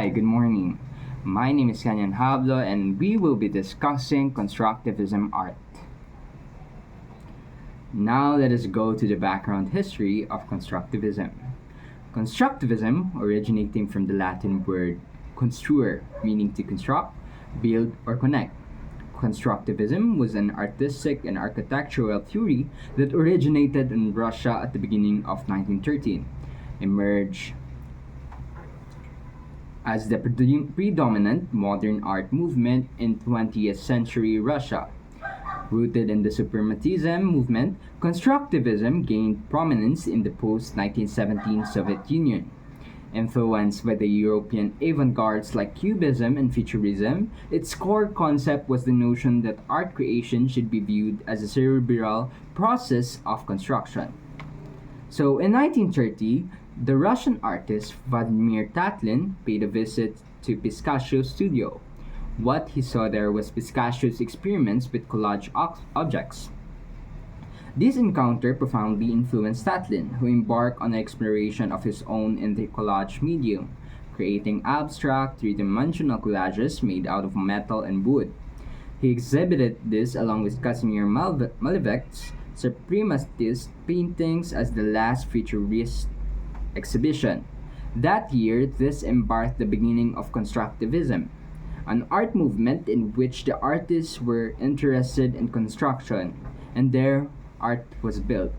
Hi, good morning. My name is Kanyan Hablo and we will be discussing Constructivism Art. Now let us go to the background history of Constructivism. Constructivism, originating from the Latin word construere, meaning to construct, build, or connect. Constructivism was an artistic and architectural theory that originated in Russia at the beginning of 1913, emerged as the predominant modern art movement in 20th century Russia. Rooted in the suprematism movement, constructivism gained prominence in the post 1917 Soviet Union. Influenced by the European avant-gardes like Cubism and Futurism, its core concept was the notion that art creation should be viewed as a cerebral process of construction. So in 1930, the Russian artist Vladimir Tatlin paid a visit to Pistachio's studio. What he saw there was Pistachio's experiments with collage objects. This encounter profoundly influenced Tatlin, who embarked on an exploration of his own in the collage medium, creating abstract, three-dimensional collages made out of metal and wood. He exhibited this along with Casimir Malevic's suprematist paintings as the last futurist exhibition. That year, this marked the beginning of Constructivism, an art movement in which the artists were interested in construction, and their art was built.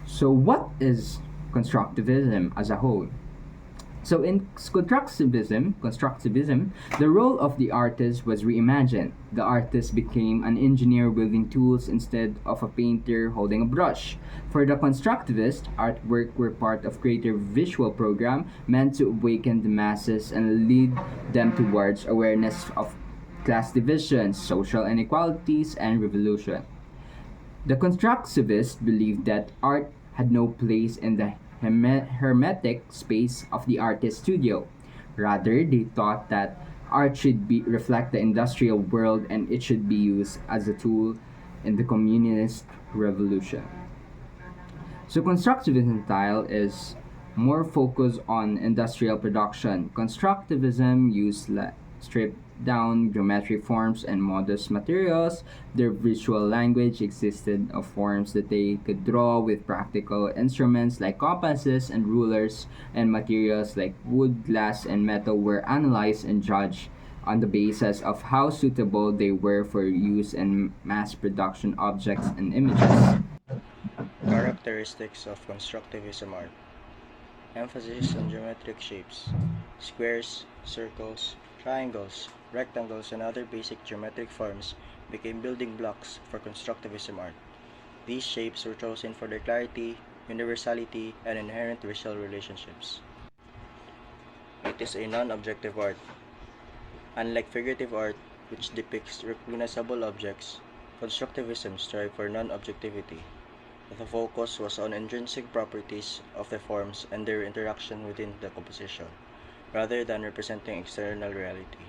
So, what is constructivism as a whole? So in constructivism, the role of the artist was reimagined. The artist became an engineer wielding tools instead of a painter holding a brush. For the constructivist, artwork were part of greater visual program meant to awaken the masses and lead them towards awareness of class divisions, social inequalities, and revolution. The constructivists believed that art had no place in the hermetic space of the artist studio. Rather, they thought that art should reflect the industrial world and it should be used as a tool in the communist revolution. So constructivism style is more focused on industrial production. Constructivism used stripped down geometric forms and modest materials. Their visual language existed of forms that they could draw with practical instruments like compasses and rulers, and materials like wood, glass, and metal were analyzed and judged on the basis of how suitable they were for use in mass production objects and images. Characteristics of Constructivism art: emphasis on geometric shapes, squares, circles, triangles, rectangles, and other basic geometric forms became building blocks for Constructivism art. These shapes were chosen for their clarity, universality, and inherent visual relationships. It is a non-objective art. Unlike figurative art, which depicts recognizable objects, Constructivism strived for non-objectivity. The focus was on intrinsic properties of the forms and their interaction within the composition, rather than representing external reality.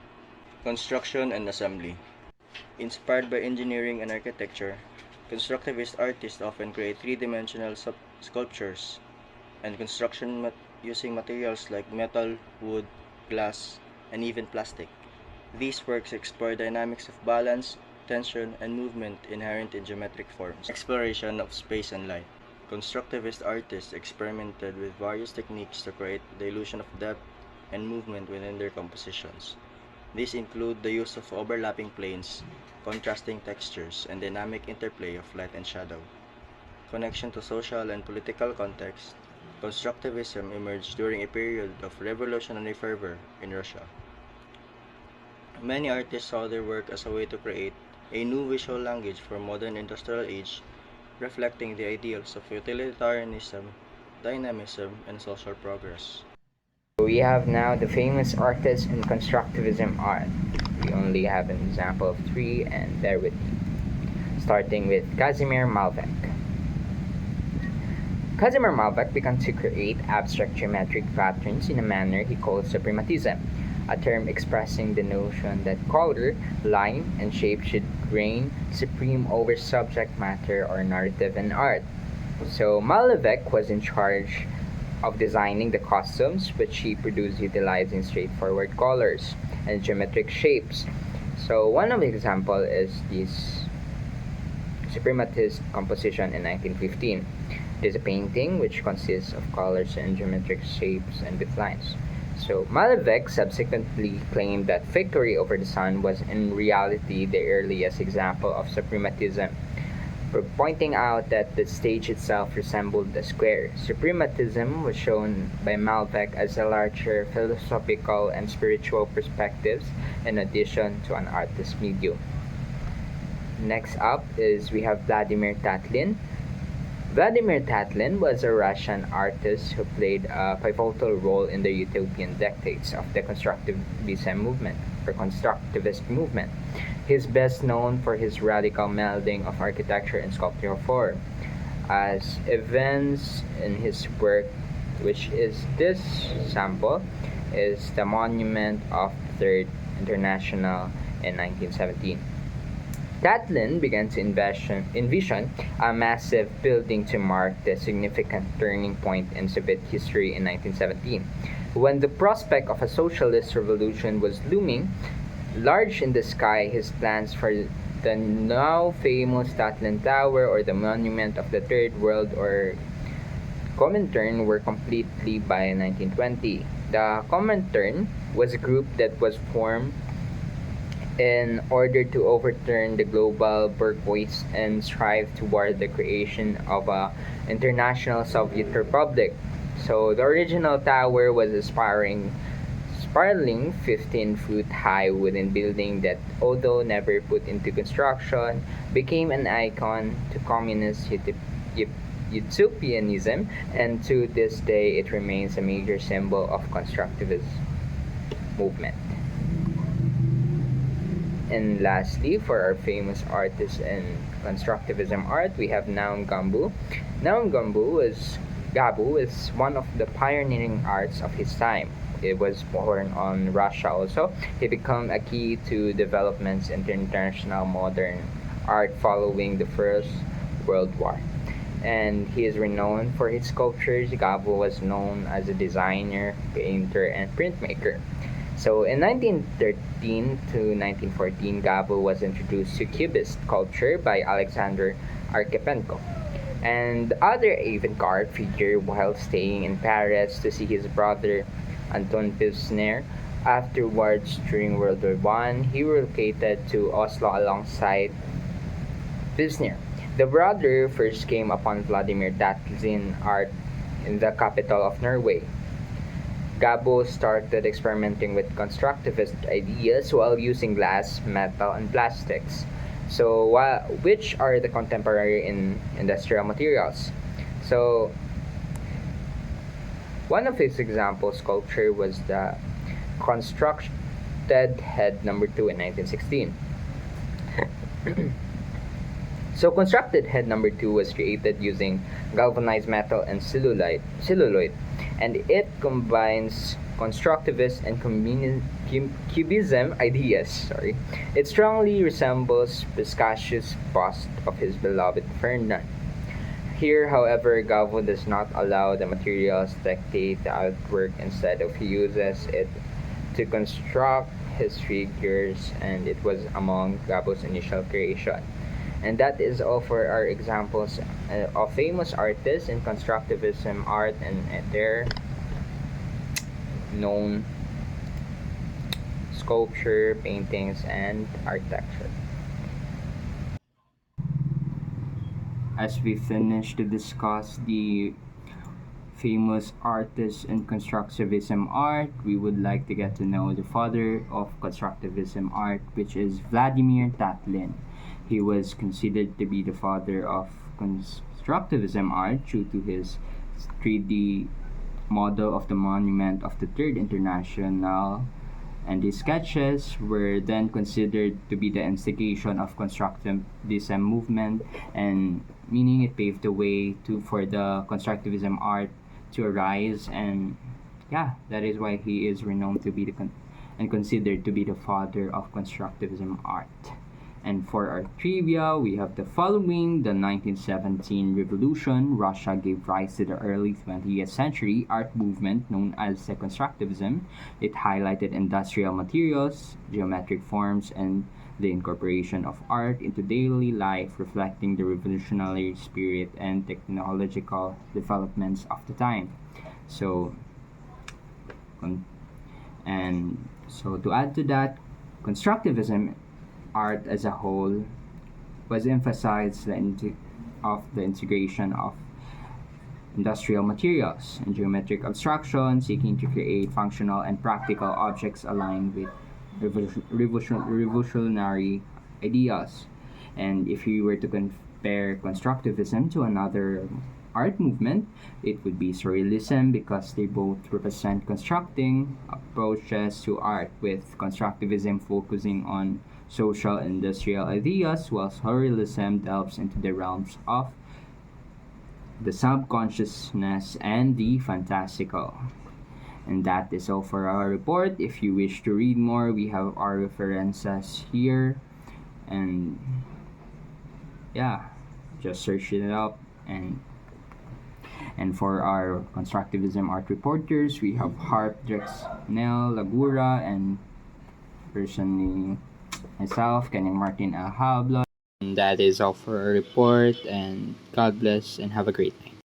Construction and assembly. Inspired by engineering and architecture, constructivist artists often create three-dimensional sculptures and construction using materials like metal, wood, glass, and even plastic. These works explore dynamics of balance, tension, and movement inherent in geometric forms. Exploration of space and light. Constructivist artists experimented with various techniques to create the illusion of depth and movement within their compositions. These include the use of overlapping planes, contrasting textures, and dynamic interplay of light and shadow. Connection to social and political context. Constructivism emerged during a period of revolutionary fervor in Russia. Many artists saw their work as a way to create a new visual language for modern industrial age, reflecting the ideals of utilitarianism, dynamism, and social progress. We have now the famous artists in constructivism art. We only have an example of three, and bear with me. Starting with Casimir Malevich. Casimir Malevich began to create abstract geometric patterns in a manner he called suprematism, a term expressing the notion that color, line, and shape should reign supreme over subject matter or narrative in art. So Malevich was in charge of designing the costumes, which he produced utilizing straightforward colors and geometric shapes. So one of the example is this suprematist composition in 1915. It is a painting which consists of colors and geometric shapes and with lines. So Malevich subsequently claimed that Victory Over the Sun was in reality the earliest example of suprematism, pointing out that the stage itself resembled a square. Suprematism was shown by Malbec as a larger philosophical and spiritual perspectives in addition to an artist's medium. Next up is we have Vladimir Tatlin. Vladimir Tatlin was a Russian artist who played a pivotal role in the utopian decades of the Constructivism movement or Constructivist movement. He is best known for his radical melding of architecture and sculptural form. As events in his work, which is this sample, is the Monument of the Third International in 1917. Tatlin began to envision a massive building to mark the significant turning point in Soviet history in 1917, when the prospect of a socialist revolution was looming large in the sky. His plans for the now famous Tatlin Tower or the Monument of the Third World or Comintern were completely by 1920. The Comintern was a group that was formed in order to overturn the global bourgeoisie and strive toward the creation of a international Soviet republic. So the original tower was a spiraling 15-foot high wooden building that, although never put into construction, became an icon to communist utopianism, and to this day it remains a major symbol of constructivist movement. And lastly, for our famous artists in constructivism art, we have Naum Gambu. Naum Gabu is one of the pioneering arts of his time. It was born on Russia also. He became a key to developments in international modern art following the First World War. And he is renowned for his sculptures. Gabu was known as a designer, painter, and printmaker. So in 1913 to 1914, Gabo was introduced to Cubist culture by Alexander Archipenko. And the other avant-garde figure while staying in Paris to see his brother Anton Pilsner. Afterwards, during World War I, he relocated to Oslo alongside Pilsner. The brother first came upon Vladimir Tatlin art in the capital of Norway. Gabo started experimenting with constructivist ideas while using glass, metal, and plastics. So, which are the contemporary in industrial materials? So, one of his example sculpture was the Constructed Head Number 2 in 1916. So, Constructed Head Number 2 was created using galvanized metal and celluloid, and it combines constructivist and cubism ideas. It strongly resembles Piscacius' bust of his beloved Ferdinand. Here, however, Gavo does not allow the materials to dictate the artwork. Instead of he uses it to construct his figures, and it was among Gavo's initial creation. And that is all for our examples of famous artists in constructivism art and their known sculpture, paintings, and architecture. As we finish to discuss the famous artists in constructivism art, we would like to get to know the father of constructivism art, which is Vladimir Tatlin. He was considered to be the father of constructivism art due to his 3D model of the Monument of the Third International, and his sketches were then considered to be the instigation of constructivism movement, and meaning it paved the way for the constructivism art to arise. And yeah, that is why he is renowned to be and considered to be the father of constructivism art. And for our trivia, we have the following. The 1917 revolution, Russia gave rise to the early 20th century art movement known as the Constructivism. It highlighted industrial materials, geometric forms, and the incorporation of art into daily life, reflecting the revolutionary spirit and technological developments of the time. So, to add to that, constructivism art as a whole was emphasized of the integration of industrial materials and geometric abstraction, seeking to create functional and practical objects aligned with revolutionary ideas. And if you were to compare constructivism to another art movement, it would be surrealism because they both represent constructing approaches to art, with constructivism focusing on social and industrial ideas, while surrealism delves into the realms of the subconsciousness and the fantastical. And that is all for our report. If you wish to read more, we have our references here. And yeah, just search it up. And for our constructivism art reporters, we have Harp, Drex, Nell, Lagura, and personally myself, Kanyang Martin Alhabla. And that is all for our report. And God bless and have a great night.